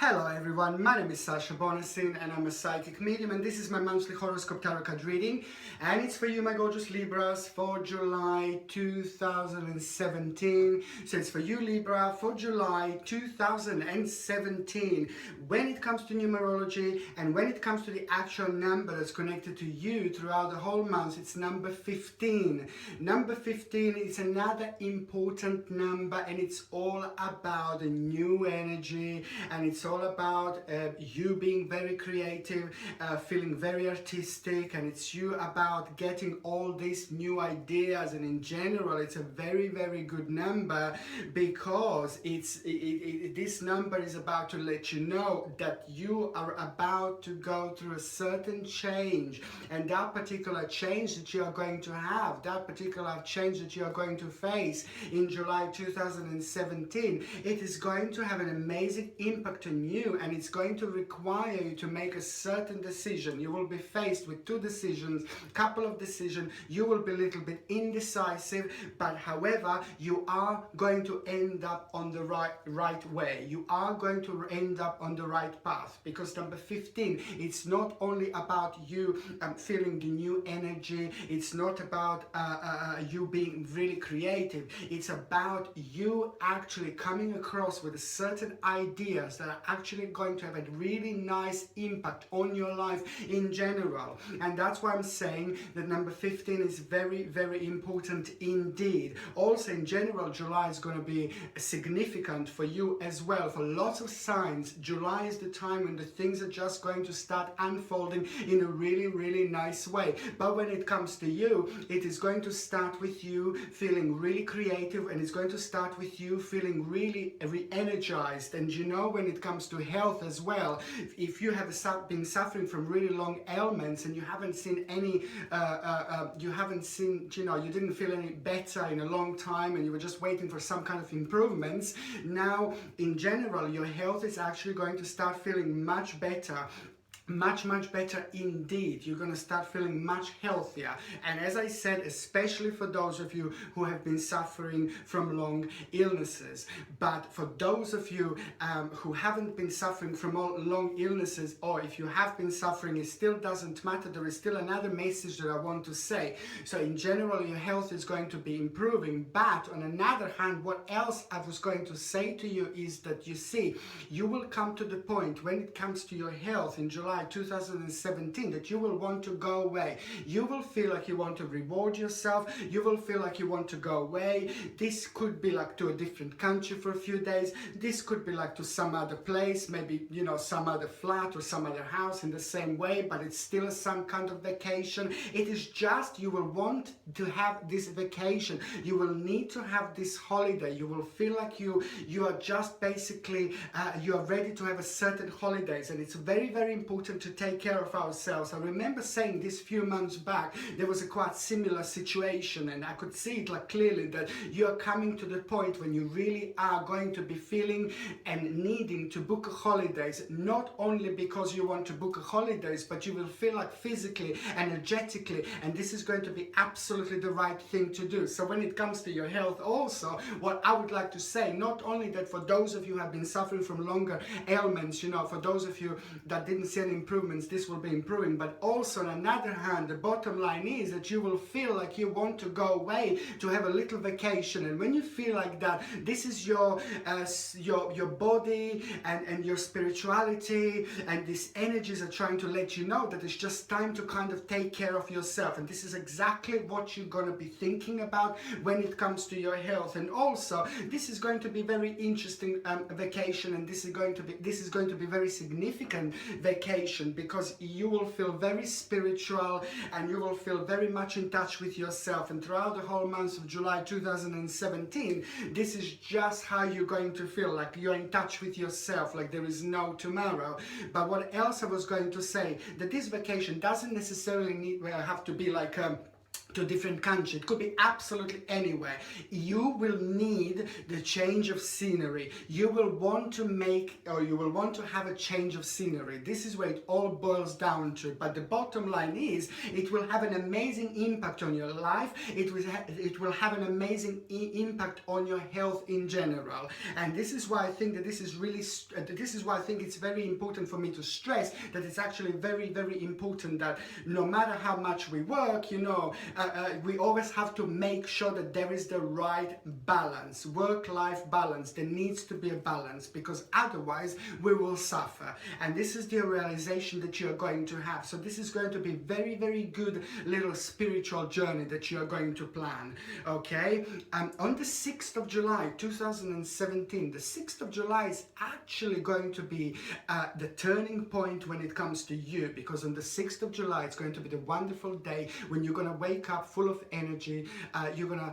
Hello everyone, my name is Sasha Bonasin and I'm a psychic medium, and this is my monthly horoscope tarot card reading, and it's for you, my gorgeous Libras, for July 2017. So it's for you, Libra, for July 2017. When it comes to numerology and when it comes to the actual number that's connected to you throughout the whole month, it's number 15. Number 15 is another important number, and it's all about a new energy, and it's all about you being very creative, feeling very artistic, and it's you about getting all these new ideas. And in general, it's a very, very good number, because this number is about to let you know that you are about to go through a certain change, and that particular change that you are going to have, that particular change that you are going to face in July 2017, it is going to have an amazing impact on you, and it's going to require you to make a certain decision. You will be faced with two decisions, couple of decisions. You will be a little bit indecisive, but however, you are going to end up on the right way. You are going to end up on the right path, because number 15, it's not only about you feeling the new energy. It's not about you being really creative. It's about you actually coming across with certain ideas that are actually going to have a really nice impact on your life in general. And that's why I'm saying that number 15 is very, very important indeed. Also, in general, July is going to be significant for you as well. For lots of signs, July is the time when the things are just going to start unfolding in a really, really nice way. But when it comes to you, it is going to start with you feeling really creative, and it's going to start with you feeling really re-energized. And you know, when it comes to health as well, if you have been suffering from really long ailments and you haven't seen any, you didn't feel any better in a long time, and you were just waiting for some kind of improvements, now in general your health is actually going to start feeling much better. Much better indeed. You're going to start feeling much healthier. And as I said, especially for those of you who have been suffering from long illnesses. But for those of you who haven't been suffering from long illnesses, or if you have been suffering, it still doesn't matter. There is still another message that I want to say. So in general, your health is going to be improving. But on another hand, what else I was going to say to you is that, you see, you will come to the point when it comes to your health in July 2017 that you will want to go away. You will feel like you want to reward yourself. You will feel like you want to go away. This could be like to a different country for a few days. This could be like to some other place, maybe, you know, some other flat or some other house in the same way, but it's still some kind of vacation. It is just, you will want to have this vacation. You will need to have this holiday. You will feel like you are just basically, you are ready to have a certain holidays, and it's very, very important to take care of ourselves. I remember saying this few months back, there was a quite similar situation, and I could see it like clearly that you are coming to the point when you really are going to be feeling and needing to book holidays, not only because you want to book holidays, but you will feel like physically, energetically, and this is going to be absolutely the right thing to do. So when it comes to your health also, what I would like to say, not only that for those of you who have been suffering from longer ailments, you know, for those of you that didn't see any improvements, this will be improving. But also on another hand, the bottom line is that you will feel like you want to go away to have a little vacation. And when you feel like that, this is your body and your spirituality and these energies are trying to let you know that it's just time to kind of take care of yourself. And this is exactly what you're going to be thinking about when it comes to your health. And also, this is going to be very interesting vacation, and this is going to be very significant vacation, because you will feel very spiritual and you will feel very much in touch with yourself. And throughout the whole month of July 2017, this is just how you're going to feel, like you're in touch with yourself, like there is no tomorrow. But what else I was going to say, that this vacation doesn't necessarily have to be like to a different country. It could be absolutely anywhere. You will need the change of scenery. You will want to make, or you will want to have a change of scenery. This is where it all boils down to. But the bottom line is, it will have an amazing impact on your life. It will have an amazing impact on your health in general. And this is why I think that this is really, this is why I think it's very important for me to stress that it's actually very, very important that no matter how much we work, you know, we always have to make sure that there is the right balance, work-life balance. There needs to be a balance, because otherwise we will suffer. And this is the realization that you're going to have. So this is going to be very, very good little spiritual journey that you're going to plan. Okay, on the 6th of July 2017, the 6th of July is actually going to be the turning point when it comes to you, because on the 6th of July it's going to be the wonderful day when you're going to wake up full of energy. You're gonna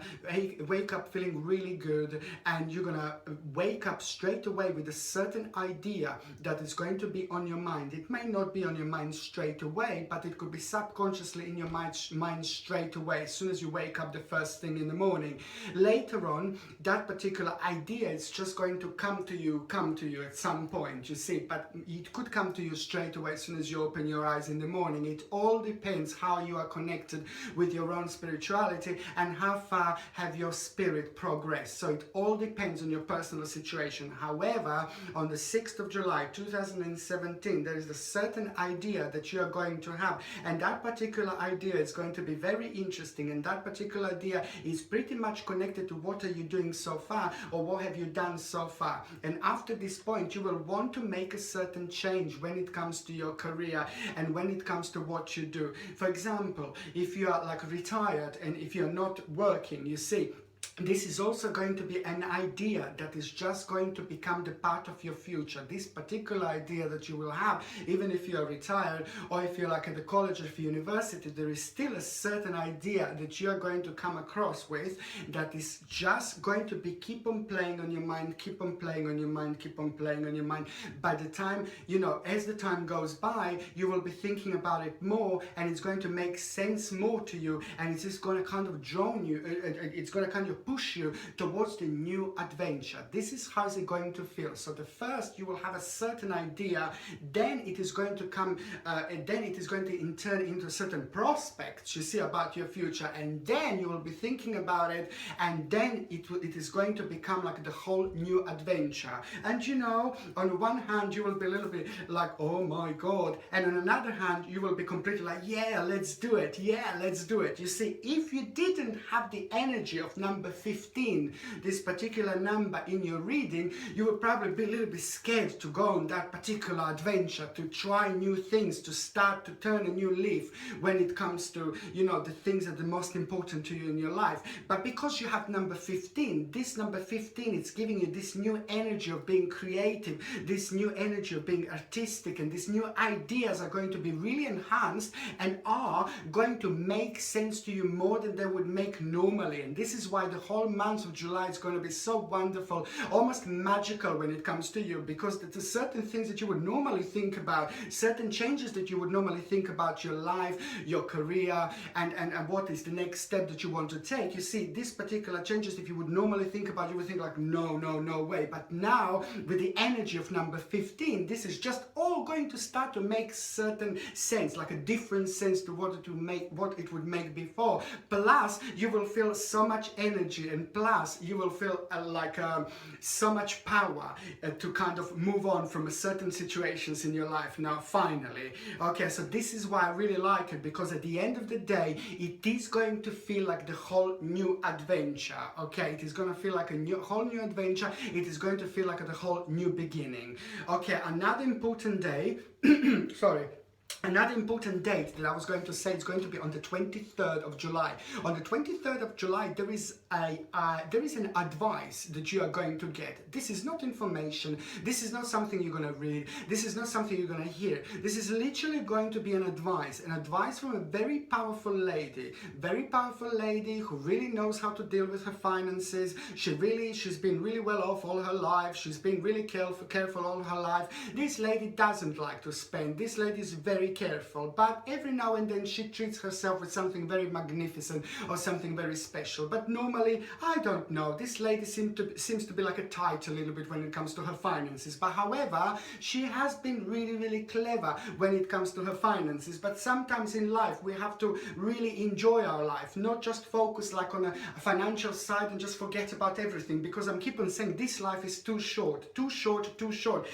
wake up feeling really good, and you're gonna wake up straight away with a certain idea that is going to be on your mind. It may not be on your mind straight away, but it could be subconsciously in your mind straight away as soon as you wake up the first thing in the morning. Later on, that particular idea is just going to come to you at some point, you see, but it could come to you straight away as soon as you open your eyes in the morning. It all depends how you are connected with your own spirituality and how far have your spirit progressed. So it all depends on your personal situation. However, on the 6th of July 2017, there is a certain idea that you are going to have, and that particular idea is going to be very interesting, and that particular idea is pretty much connected to what are you doing so far, or what have you done so far. And after this point, you will want to make a certain change when it comes to your career and when it comes to what you do. For example, if you are like retired and if you're not working, you see, this is also going to be an idea that is just going to become the part of your future. This particular idea that you will have, even if you are retired or if you're like at the college or university, there is still a certain idea that you are going to come across with that is just going to be keep on playing on your mind, keep on playing on your mind, keep on playing on your mind. By the time, you know, as the time goes by, you will be thinking about it more, and it's going to make sense more to you, and it's just going to kind of draw you, it's going to kind of push you towards the new adventure. This is how it's going to feel. So the first, you will have a certain idea, then it is going to come, then it is going to turn into certain prospects you see about your future, and then you will be thinking about it, and then it is going to become like the whole new adventure. And you know, on one hand you will be a little bit like, oh my god, and on another hand you will be completely like, yeah, let's do it, yeah, let's do it. You see, if you didn't have the energy of number 15, this particular number in your reading, you will probably be a little bit scared to go on that particular adventure, to try new things, to start to turn a new leaf when it comes to, you know, the things that are the most important to you in your life. But because you have number 15, this number 15, it's giving you this new energy of being creative, this new energy of being artistic, and these new ideas are going to be really enhanced and are going to make sense to you more than they would make normally. And this is why the whole month of July is going to be so wonderful, almost magical when it comes to you, because there's certain things that you would normally think about, certain changes that you would normally think about your life, your career, and what is the next step that you want to take. You see, these particular changes, if you would normally think about, you would think like, no way. But now, with the energy of number 15, this is just all going to start to make certain sense, like a different sense to what it would make before. Plus, you will feel so much energy, and plus you will feel so much power to kind of move on from certain situations in your life now, finally. Okay, so this is why I really like it, because at the end of the day, it is going to feel like the whole new adventure. Okay, it is going to feel like a whole new adventure. It is going to feel like a whole new beginning. Okay, another important day sorry. Another important date that I was going to say is going to be on the 23rd of July. On the 23rd of July, there is an advice that you are going to get. This is not information. This is not something you're going to read. This is not something you're going to hear. This is literally going to be an advice from a very powerful lady who really knows how to deal with her finances. She's been really well off all her life. She's been really careful all her life. This lady doesn't like to spend. This lady is very careful, but every now and then she treats herself with something very magnificent or something very special. But normally, I don't know, this lady seems to be like a tight a little bit when it comes to her finances. But however, she has been really clever when it comes to her finances. But sometimes in life we have to really enjoy our life, not just focus like on a financial side and just forget about everything, because I'm keep on saying this life is too short, too short, too short.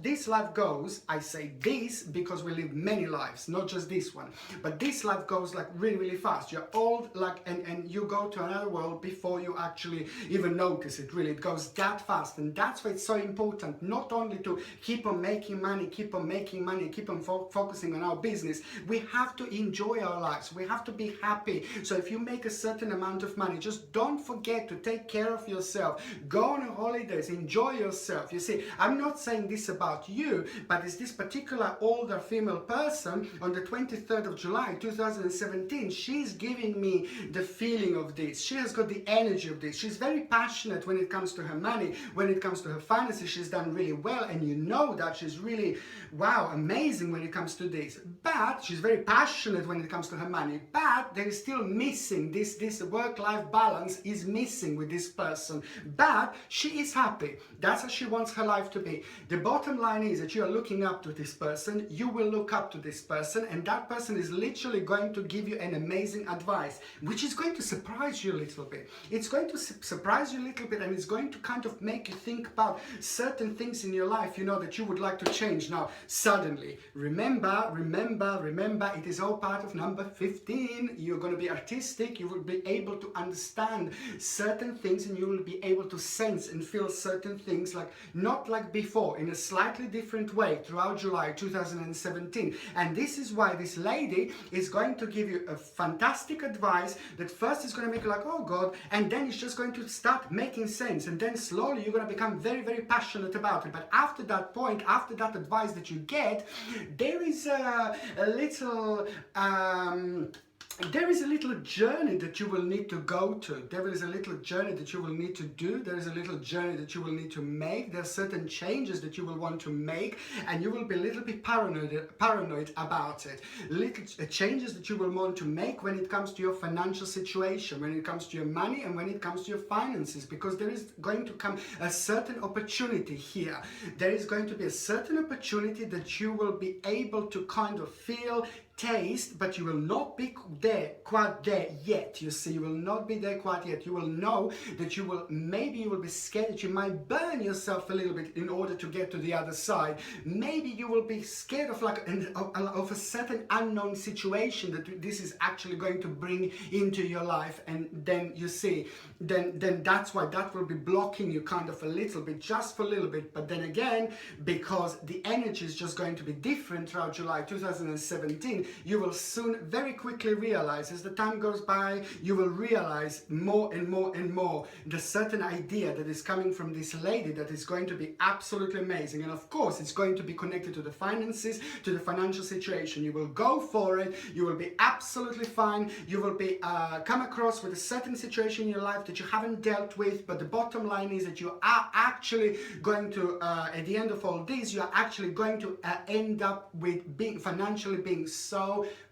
This life goes, I say this because we live many lives, not just this one, but this life goes like really fast. You're old, like, and you go to another world before you actually even notice it. Really, it goes that fast. And that's why it's so important not only to keep on making money, keep on focusing on our business. We have to enjoy our lives, we have to be happy. So if you make a certain amount of money, just don't forget to take care of yourself, go on holidays, enjoy yourself. You see, I'm not saying this about you, but it's this particular older female person on the 23rd of July 2017. She's giving me the feeling of this. She has got the energy of this. She's very passionate when it comes to her money, when it comes to her finances. She's done really well, and you know that she's really, wow, amazing when it comes to this. But she's very passionate when it comes to her money, but there is still missing this work-life balance is missing with this person. But she is happy. That's how she wants her life to be. The bottom line is that you are looking up to this person, you will look up to this person, and that person is literally going to give you an amazing advice, which is going to surprise you a little bit. It's going to surprise you a little bit, and it's going to kind of make you think about certain things in your life, you know, that you would like to change now suddenly. Remember, it is all part of number 15. You're going to be artistic, you will be able to understand certain things, and you will be able to sense and feel certain things like not like before, in a slightly different way throughout July 2017. And this is why this lady is going to give you a fantastic advice that first is going to make you like, oh God, and then it's just going to start making sense, and then slowly you're going to become very passionate about it. But after that point, after that advice that you get, there is a little there is a little journey that you will need to go to. There is a little journey that you will need to do. There is a little journey that you will need to make. There are certain changes that you will want to make, and you will be a little bit paranoid about it. Little changes that you will want to make when it comes to your financial situation, when it comes to your money, and when it comes to your finances, because there is going to come a certain opportunity here. There is going to be a certain opportunity that you will be able to kind of feel, taste, but you will not be quite there yet. You see, you will not be there quite yet. You will know that you will, maybe you will be scared that you might burn yourself a little bit in order to get to the other side. Maybe you will be scared of like of a certain unknown situation that this is actually going to bring into your life, and then you see, then that's why that will be blocking you kind of a little bit, just for a little bit. But then again, because the energy is just going to be different throughout July 2017, you will soon very quickly realize, as the time goes by, you will realize more and more the certain idea that is coming from this lady that is going to be absolutely amazing. And of course, it's going to be connected to the finances, to the financial situation. You will go for it, you will be absolutely fine, you will be come across with a certain situation in your life that you haven't dealt with, but the bottom line is that you are actually going to, at the end of all this, you are actually going to end up with being financially being so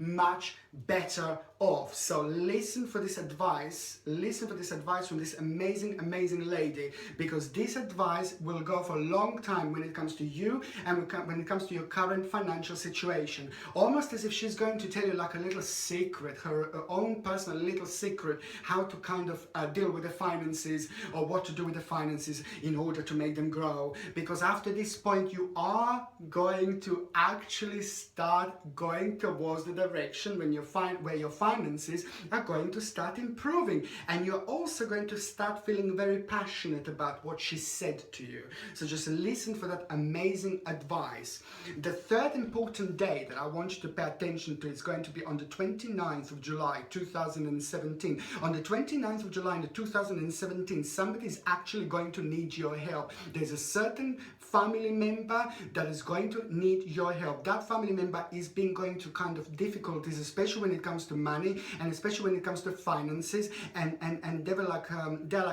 much better off. So listen for this advice, from this amazing lady, because this advice will go for a long time when it comes to you and when it comes to your current financial situation. Almost as if she's going to tell you like a little secret, her own personal little secret, how to kind of deal with the finances, or what to do with the finances in order to make them grow. Because after this point, you are going to actually start going towards the direction when you find where your finances are going to start improving, and you're also going to start feeling very passionate about what she said to you. So just listen for that amazing advice. The third important day that I want you to pay attention to is going to be on the 29th of July 2017. On the 29th of July in 2017, somebody is actually going to need your help. There's a certain family member that is going to need your help. That family member is being going to kind of difficulties, especially when it comes to money and especially when it comes to finances, and they're like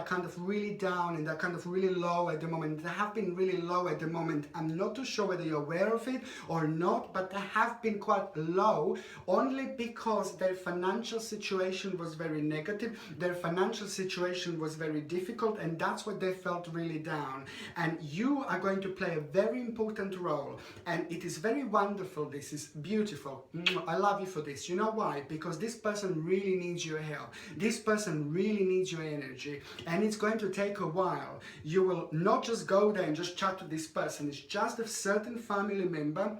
kind of really down and they're kind of really low at the moment. They have been really low at the moment. I'm not too sure whether you're aware of it or not, but they have been quite low only because their financial situation was very negative. Their financial situation was very difficult, and that's what they felt really down. And you are going to play a very important role, and it is very wonderful. This is beautiful. I love you for this. You know why? Because this person really needs your help. This person really needs your energy, and it's going to take a while. You will not just go there and just chat to this person. It's just a certain family member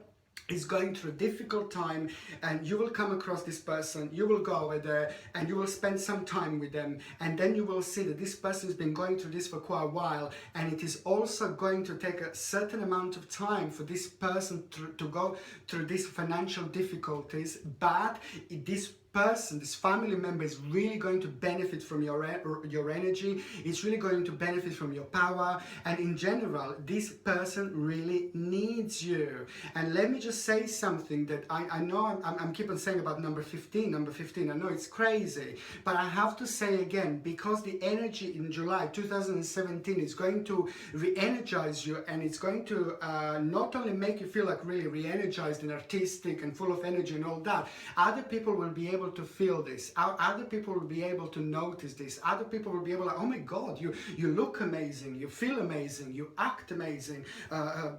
is going through a difficult time, and you will come across this person, you will go over there and you will spend some time with them, and then you will see that this person has been going through this for quite a while, and it is also going to take a certain amount of time for this person to go through these financial difficulties, but this person, this family member is really going to benefit from your energy. It's really going to benefit from your power, and in general this person really needs you. And let me just say something that I know I'm keep on saying about number 15. I know it's crazy, but I have to say again, because the energy in July 2017 is going to re-energize you, and it's going to not only make you feel like really re-energized and artistic and full of energy and all that, other people will be able to feel this. Other people will be able to notice this. Other people will be able to, oh my God, you look amazing, you feel amazing, you act amazing,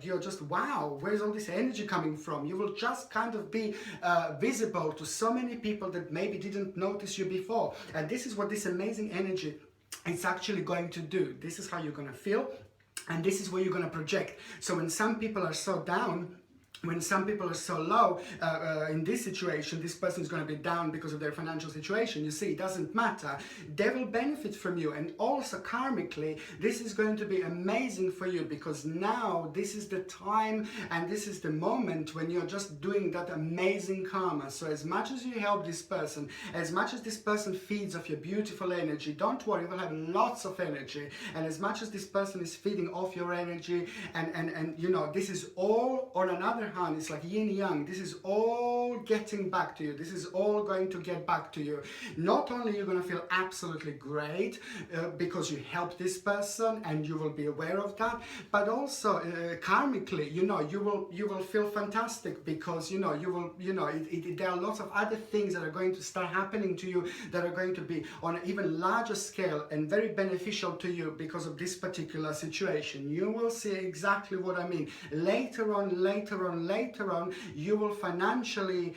you're just wow, where's all this energy coming from? You will just kind of be visible to so many people that maybe didn't notice you before. And this is what this amazing energy is actually going to do. This is how you're going to feel, and this is what you're going to project. So when some people are so down, when some people are so low, in this situation, this person is going to be down because of their financial situation. You see, it doesn't matter. They will benefit from you. And also karmically, this is going to be amazing for you, because now this is the time and this is the moment when you're just doing that amazing karma. So as much as you help this person, as much as this person feeds off your beautiful energy, don't worry, you will have lots of energy. And as much as this person is feeding off your energy, and you know, this is all on another hand, it's like yin yang. This is all getting back to you. This is all going to get back to you. Not only you're going to feel absolutely great because you helped this person and you will be aware of that, but also karmically, you know, you will feel fantastic, because you know, there are lots of other things that are going to start happening to you that are going to be on an even larger scale and very beneficial to you because of this particular situation. You will see exactly what I mean. Later on, you will financially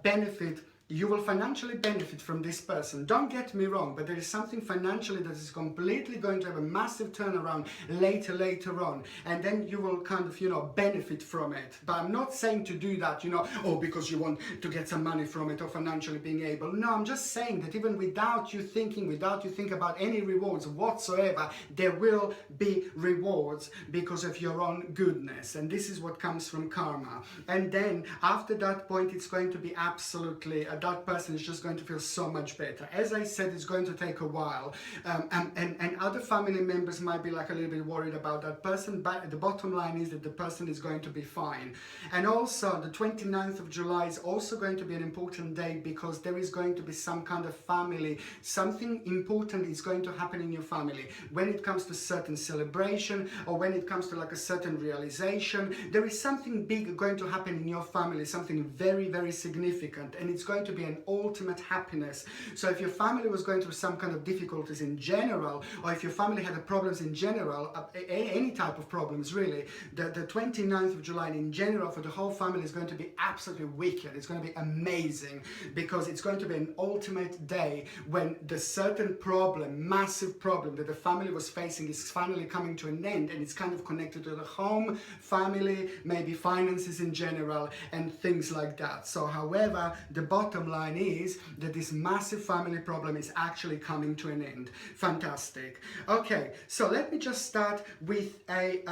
benefit. You will financially benefit from this person. Don't get me wrong, but there is something financially that is completely going to have a massive turnaround later on. And then you will kind of, you know, benefit from it. But I'm not saying to do that, you know, oh, because you want to get some money from it or financially being able. No, I'm just saying that even without you think about any rewards whatsoever, there will be rewards because of your own goodness. And this is what comes from karma. And then after that point, it's going to be absolutely that person is just going to feel so much better. As I said, it's going to take a while, and other family members might be like a little bit worried about that person, but the bottom line is that the person is going to be fine. And also the 29th of July is also going to be an important day, because there is going to be some kind of family, something important is going to happen in your family when it comes to certain celebration, or when it comes to like a certain realization. There is something big going to happen in your family, something very, very significant, and it's going to be an ultimate happiness. So if your family was going through some kind of difficulties in general, or if your family had problems in general, any type of problems really, the 29th of July in general for the whole family is going to be absolutely wicked. It's going to be amazing, because it's going to be an ultimate day when the certain problem, massive problem that the family was facing is finally coming to an end, and it's kind of connected to the home, family, maybe finances in general, and things like that. So however, the bottom line is that this massive family problem is actually coming to an end. Fantastic. Okay, so let me just start with a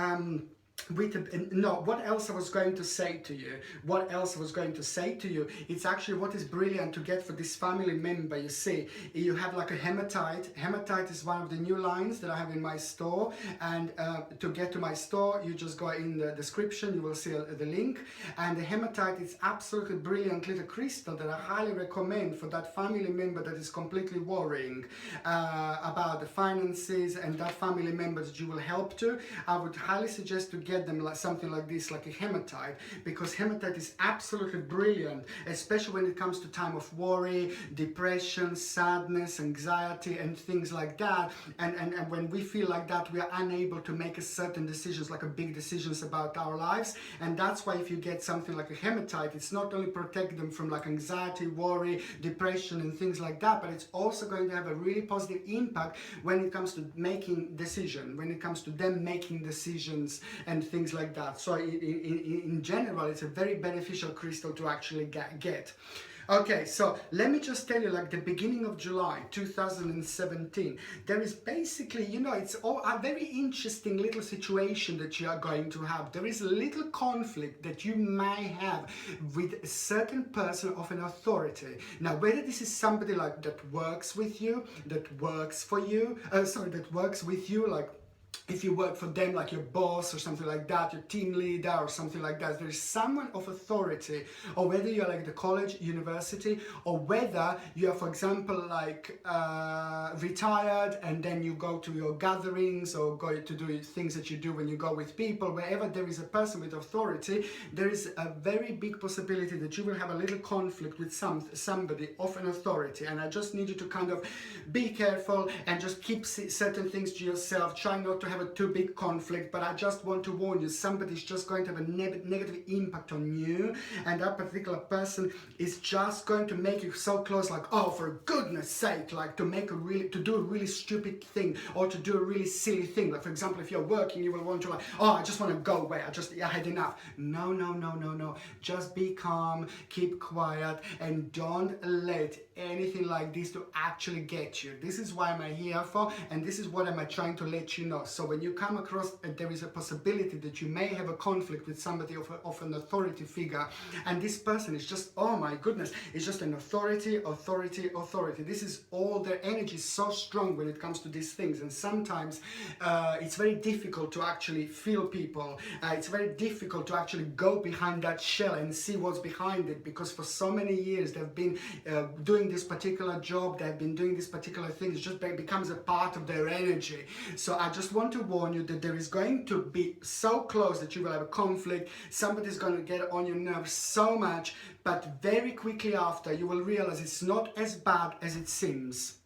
no, what else I was going to say to you? What else I was going to say to you? It's actually what is brilliant to get for this family member. You see, you have like a hematite. Hematite is one of the new lines that I have in my store. And to get to my store, you just go in the description. You will see the link. And the hematite is absolutely brilliant little crystal that I highly recommend for that family member that is completely worrying about the finances, and that family member that you will help to. I would highly suggest to get them like something like this, like a hematite, because hematite is absolutely brilliant, especially when it comes to time of worry, depression, sadness, anxiety, and things like that. And when we feel like that, we are unable to make a certain decisions, like a big decisions about our lives. And that's why if you get something like a hematite, it's not only protect them from like anxiety, worry, depression, and things like that, but it's also going to have a really positive impact when it comes to making decisions, when it comes to them making decisions and things like that. So in general, it's a very beneficial crystal to actually get. Okay, so let me just tell you, like the beginning of July 2017, there is basically, you know, it's all a very interesting little situation that you are going to have. There is a little conflict that you may have with a certain person of an authority. Now, whether this is somebody like that works with you, that works for you, that works with you, like if you work for them, like your boss or something like that, your team leader or something like that, there is someone of authority, or whether you're like the college, university, or whether you are, for example, like retired and then you go to your gatherings or go to do things that you do when you go with people, wherever there is a person with authority, there is a very big possibility that you will have a little conflict with somebody of an authority. And I just need you to kind of be careful and just keep certain things to yourself. Try not to have a too big conflict, but I just want to warn you, somebody's just going to have a negative impact on you, and that particular person is just going to make you so close, like, oh, for goodness sake, like to do a really stupid thing, or to do a really silly thing. Like, for example, if you're working, you will want to, like, oh, I just want to go away, I had enough. No, just be calm, keep quiet, and don't let anything like this to actually get you. This is why I'm here for, and this is what I'm trying to let you know. So when you come across, there is a possibility that you may have a conflict with somebody of an authority figure, and this person is just, oh my goodness, it's just an authority. This is all, their energy is so strong when it comes to these things, and sometimes it's very difficult to actually feel people. It's very difficult to actually go behind that shell and see what's behind it, because for so many years they've been doing this particular job, they've been doing this particular thing, it just becomes a part of their energy. So I just want to warn you that there is going to be so close that you will have a conflict. Somebody's going to get on your nerves so much, but very quickly after you will realize it's not as bad as it seems,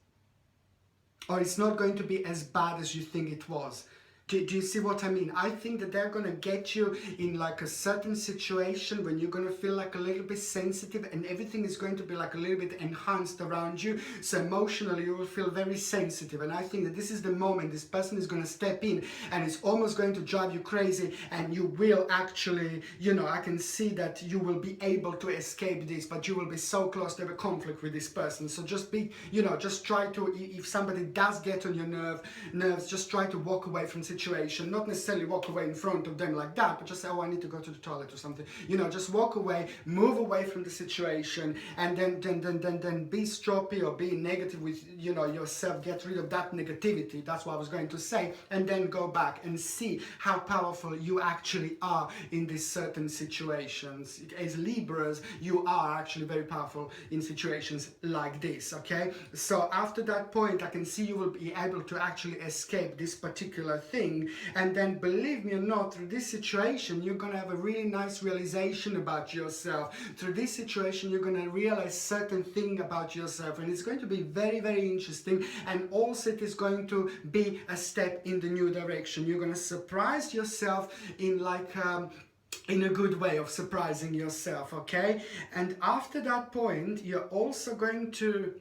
or it's not going to be as bad as you think it was. Do you see what I mean? I think that they're going to get you in like a certain situation when you're going to feel like a little bit sensitive, and everything is going to be like a little bit enhanced around you. So emotionally you will feel very sensitive, and I think that this is the moment this person is going to step in, and it's almost going to drive you crazy, and you will actually, you know, I can see that you will be able to escape this, but you will be so close to have a conflict with this person. So just be, you know, just try to, if somebody does get on your nerves, just try to walk away from situation. Not necessarily walk away in front of them like that, but just say, oh, I need to go to the toilet or something. You know, just walk away, move away from the situation, and then be stroppy or be negative with, you know, yourself. Get rid of that negativity. That's what I was going to say, and then go back and see how powerful you actually are in these certain situations. As Libras, you are actually very powerful in situations like this. Okay, so after that point, I can see you will be able to actually escape this particular thing. And then, believe me or not, through this situation you're going to have a really nice realization about yourself. Through this situation you're going to realize certain thing about yourself, and it's going to be very, very interesting. And also it is going to be a step in the new direction. You're going to surprise yourself in like in a good way of surprising yourself. Okay, and after that point you're also going to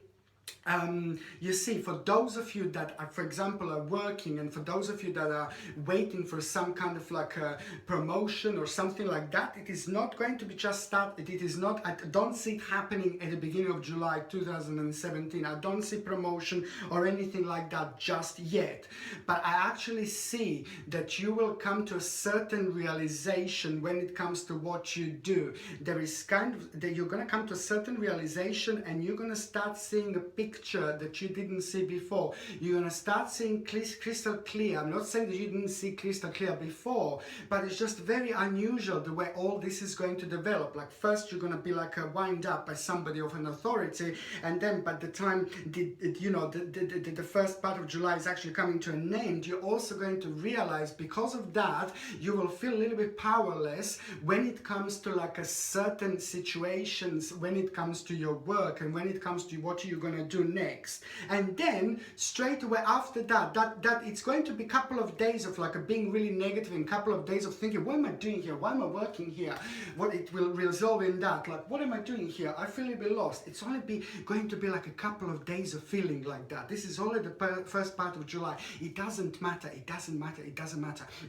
you see, for those of you that are, for example, are working, and for those of you that are waiting for some kind of like a promotion or something like that, it is not going to be just started. It is not, I don't see it happening at the beginning of July 2017. I don't see promotion or anything like that just yet. But I actually see that you will come to a certain realization when it comes to what you do. There is kind of, that you're going to come to a certain realization, and you're going to start seeing a picture that you didn't see before. You're going to start seeing crystal clear. I'm not saying that you didn't see crystal clear before, but it's just very unusual the way all this is going to develop. Like first you're going to be like wind up by somebody of an authority, and then by the time the first part of July is actually coming to an end, you're also going to realize because of that you will feel a little bit powerless when it comes to like a certain situations, when it comes to your work, and when it comes to what you're going to do next. And then straight away after that it's going to be a couple of days of like being really negative, and a couple of days of thinking, what am I doing here, why am I working here? What it will resolve in that, like, what am I doing here? I feel a bit lost. It's only going to be like a couple of days of feeling like that. This is only the first part of July. It doesn't matter.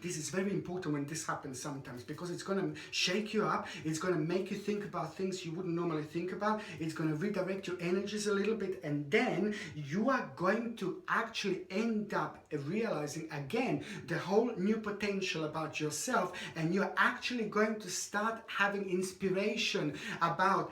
This is very important when this happens sometimes, because it's going to shake you up. It's going to make you think about things you wouldn't normally think about. It's going to redirect your energies a little bit, and then you are going to actually end up realizing again the whole new potential about yourself, and you're actually going to start having inspiration about,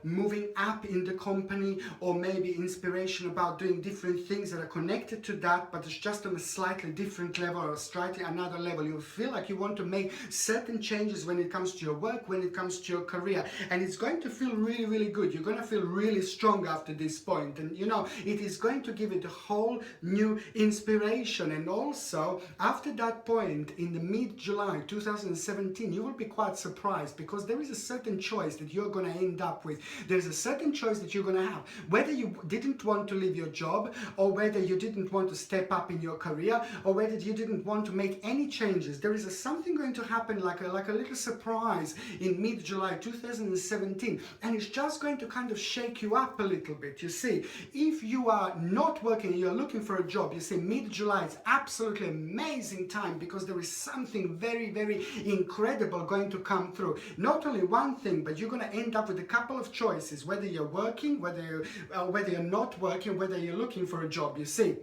moving up in the company, or maybe inspiration about doing different things that are connected to that, but it's just on a slightly different level or slightly another level. You feel like you want to make certain changes when it comes to your work, when it comes to your career, and it's going to feel really, really good. You're going to feel really strong after this point, and it is going to give it a whole new inspiration. And also after that point in the mid-July 2017, you will be quite surprised, because there is a certain choice that you're going to end up with. There's a certain choice that you're going to have, whether you didn't want to leave your job, or whether you didn't want to step up in your career, or whether you didn't want to make any changes. There is something going to happen, like a little surprise in mid-July 2017, and it's just going to kind of shake you up a little bit. You see, if you are not working, you're looking for a job, you see, mid-July is absolutely amazing time, because there is something very, very incredible going to come through. Not only one thing, but you're going to end up with a couple of choices, whether you're working, whether you're not working, whether you're looking for a job. You see,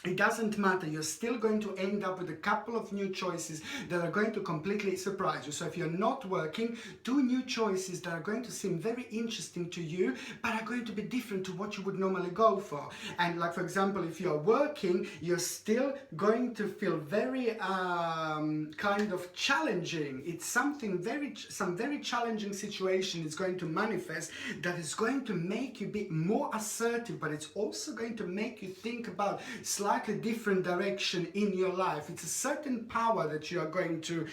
it doesn't matter, you're still going to end up with a couple of new choices that are going to completely surprise you. So if you're not working, 2 new choices that are going to seem very interesting to you, but are going to be different to what you would normally go for. And like, for example, if you're working, you're still going to feel very kind of challenging. It's some very challenging situation is going to manifest that is going to make you be more assertive, but it's also going to make you think about slightly different direction in your life. It's a certain power that you are going to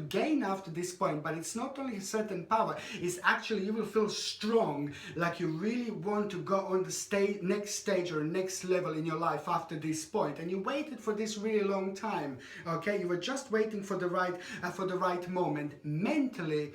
gain after this point, but it's not only a certain power, it's actually you will feel strong, like you really want to go on the next stage or next level in your life after this point, and you waited for this really long time. Okay, you were just waiting for the right moment. Mentally,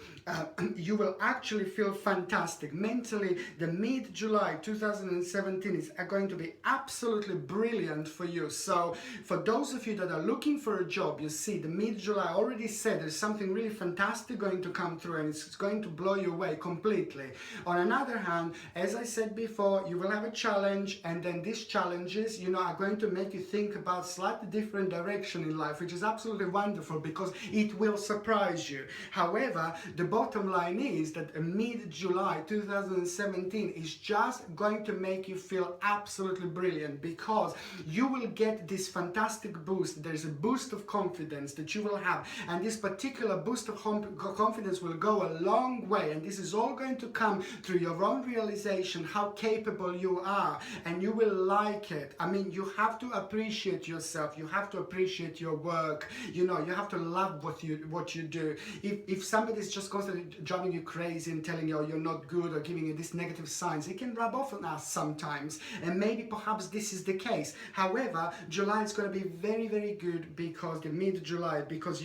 you will actually feel fantastic. Mentally, the mid-July 2017 is going to be absolutely brilliant for you. So for those of you that are looking for a job, you see, the mid-July, I already said there's something really fantastic going to come through, and it's going to blow you away completely. On another hand, as I said before, you will have a challenge, and then these challenges, are going to make you think about slightly different direction in life, which is absolutely wonderful, because it will surprise you. However, the bottom line is that mid-July 2017 is just going to make you feel absolutely brilliant, because you will get this fantastic boost. There's a boost of confidence that you will have, and this particular boost of confidence will go a long way, and this is all going to come through your own realization how capable you are, and you will like it. I mean, you have to appreciate yourself, you have to appreciate your work, you have to love what you do. If somebody's just constantly driving you crazy and telling you you're not good, or giving you these negative signs, it can rub off on us sometimes, and maybe perhaps this is the case. However, July is going to be very, very good, because the mid-July, because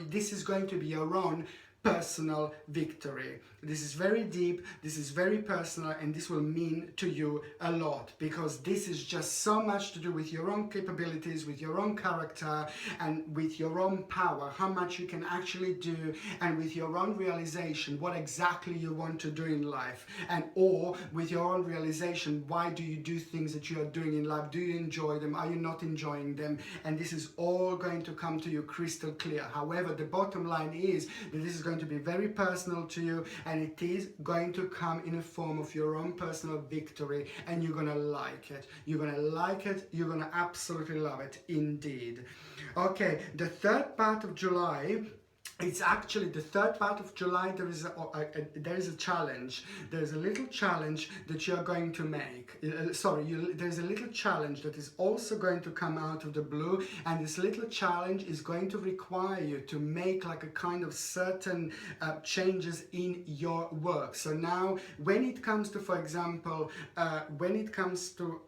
this is going to be your own personal victory. This is very deep, this is very personal, and this will mean to you a lot, because this is just so much to do with your own capabilities, with your own character, and with your own power, how much you can actually do, and with your own realization, what exactly you want to do in life, and or with your own realization, why do you do things that you are doing in life? Do you enjoy them? Are you not enjoying them? And this is all going to come to you crystal clear. However, the bottom line is that this is going to be very personal to you, and it is going to come in a form of your own personal victory, and you're gonna like it. You're gonna like it. You're gonna absolutely love it indeed. Okay, the third part of July, it's actually the third part of July. There is a challenge. There is a little challenge that you are going to make. There's a little challenge that is also going to come out of the blue, and this little challenge is going to require you to make like a kind of certain changes in your work. So now, when it comes to, for example, when it comes to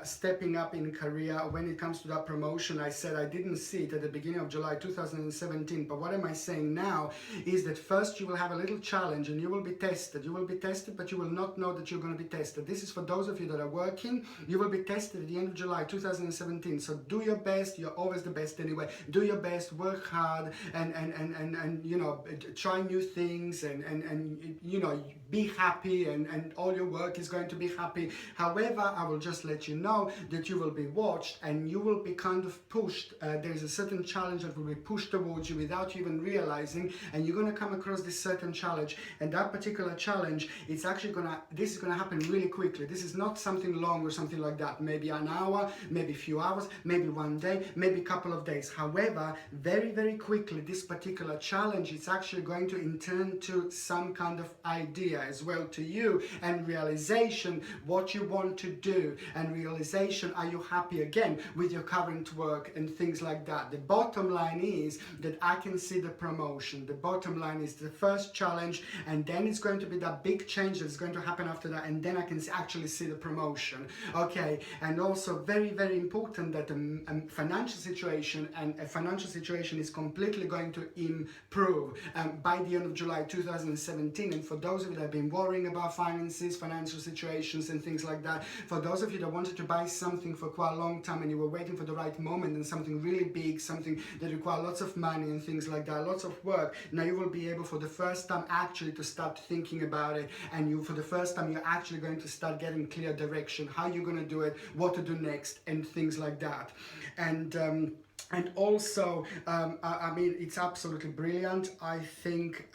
stepping up in career, when it comes to that promotion, I said I didn't see it at the beginning of July 2017, but what am I saying now is that first you will have a little challenge and you will be tested. You will be tested, but you will not know that you're going to be tested. This is for those of you that are working. You will be tested at the end of July 2017. So do your best. You're always the best anyway. Do your best, work hard, and you know, try new things, and you know, be happy, and all your work is going to be happy. However, I will just let you know that you will be watched and you will be kind of pushed. There is a certain challenge that will be pushed towards you without you even realizing, and you're going to come across this certain challenge, and that particular challenge, it's actually this is gonna happen really quickly. This is not something long or something like that, maybe an hour, maybe a few hours, maybe one day, maybe a couple of days. However, very, very quickly, this particular challenge is actually going to turn to some kind of idea as well to you, and realization what you want to do, and realization, are you happy again with your current work and things like that. The bottom line is that I can see the promotion. The bottom line is the first challenge, and then it's going to be that big change that's going to happen after that, and then I can actually see the promotion. Okay, and also very, very important that the financial situation is completely going to improve by the end of July 2017. And for those of you that have been worrying about finances, financial situations and things like that, for those of you that wanted to buy something for quite a long time and you were waiting for the right moment, and something really big, something that requires lots of money and things like that, lots of work, now you will be able for the first time actually to start thinking about it, and for the first time you're actually going to start getting clear direction, how you're going to do it, what to do next, and things like that. And also, I mean, it's absolutely brilliant. I think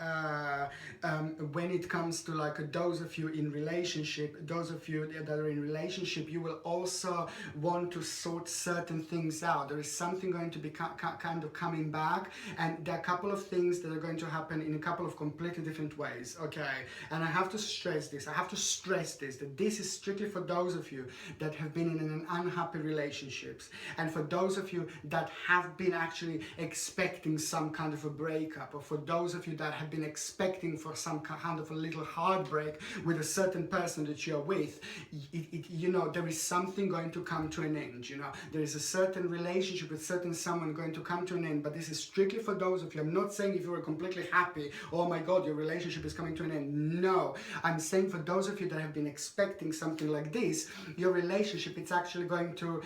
when it comes to like those of you in relationship, those of you that are in relationship, you will also want to sort certain things out. There is something going to be kind of coming back, and there are a couple of things that are going to happen in a couple of completely different ways, okay? And I have to stress this, that this is strictly for those of you that have been in an unhappy relationships, and for those of you that have been actually expecting some kind of a breakup, or for those of you that have been expecting for some kind of a little heartbreak with a certain person that you're with, you know, there is something going to come to an end, you know, there is a certain relationship with certain someone going to come to an end, but this is strictly for those of you. I'm not saying if you're completely happy, oh my God, your relationship is coming to an end. No, I'm saying for those of you that have been expecting something like this, your relationship, it's actually going to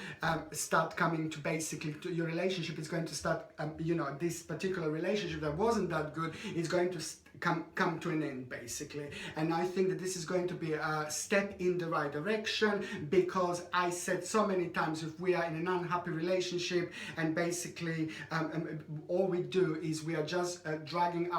start coming to basically to your relationship is going to start, you know, this particular relationship that wasn't that good is going to come to an end basically. And I think that this is going to be a step in the right direction, because I said so many times, if we are in an unhappy relationship and basically all we do is we are just dragging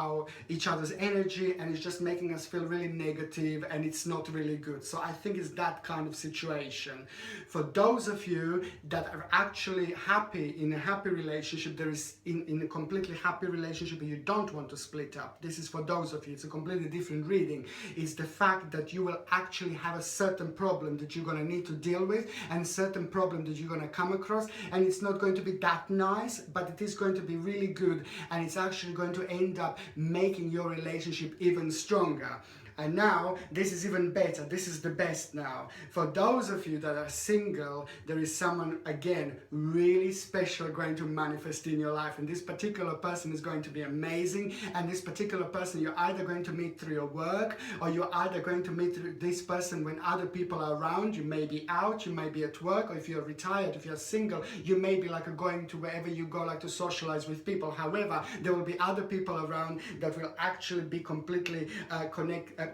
each other's energy, and it's just making us feel really negative, and it's not really good. So I think it's that kind of situation. For those of you that are actually happy in a happy relationship, there is in a completely happy relationship and you don't want to split up, this is for those of you. It's a completely different reading. It's the fact that you will actually have a certain problem that you're going to need to deal with, and certain problem that you're going to come across, and it's not going to be that nice, but it is going to be really good, and it's actually going to end up making your relationship even stronger. And now, this is even better. This is the best now. For those of you that are single, there is someone, again, really special going to manifest in your life. And this particular person is going to be amazing. And this particular person, you're either going to meet through your work, or you're either going to meet through this person when other people are around. You may be out, you may be at work, or if you're retired, if you're single, you may be like going to wherever you go, like to socialize with people. However, there will be other people around that will actually be completely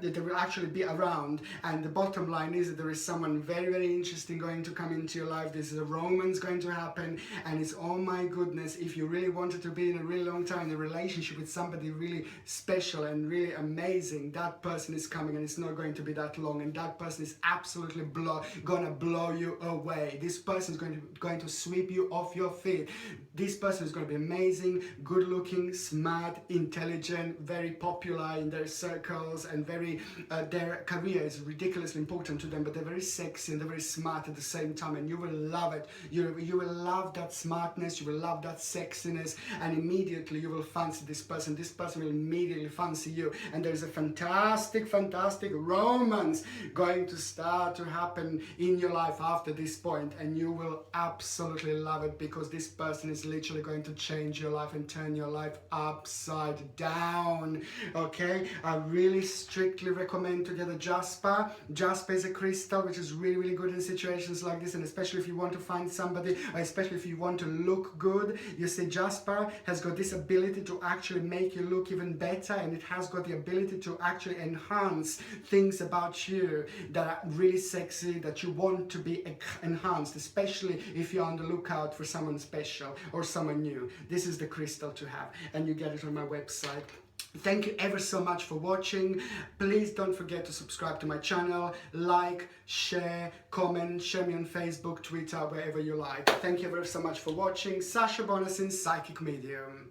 they will actually be around. And the bottom line is that there is someone very, very interesting going to come into your life. This is a romance going to happen, and it's, oh my goodness, if you really wanted to be in a really long time in a relationship with somebody really special and really amazing, that person is coming, and it's not going to be that long, and that person is absolutely gonna blow you away. This person is going to sweep you off your feet. This person is going to be amazing, good looking, smart, intelligent, very popular in their circles, and very their career is ridiculously important to them, but they're very sexy and they're very smart at the same time, and you will love it. You will love that smartness, you will love that sexiness, and immediately you will fancy this person. This person will immediately fancy you, and there's a fantastic romance going to start to happen in your life after this point, and you will absolutely love it, because this person is literally going to change your life and turn your life upside down. Okay, I really strictly recommend to get a jasper. Jasper is a crystal which is really, really good in situations like this, and especially if you want to find somebody, or especially if you want to look good. You see, jasper has got this ability to actually make you look even better, and it has got the ability to actually enhance things about you that are really sexy, that you want to be enhanced, especially if you're on the lookout for someone special or someone new. This is the crystal to have, and you get it on my website. Thank you ever so much for watching. Please don't forget to subscribe to my channel, like, share, comment, share me on Facebook, Twitter, wherever you like. Thank you ever so much for watching. Sasha Bonasin, Psychic Medium.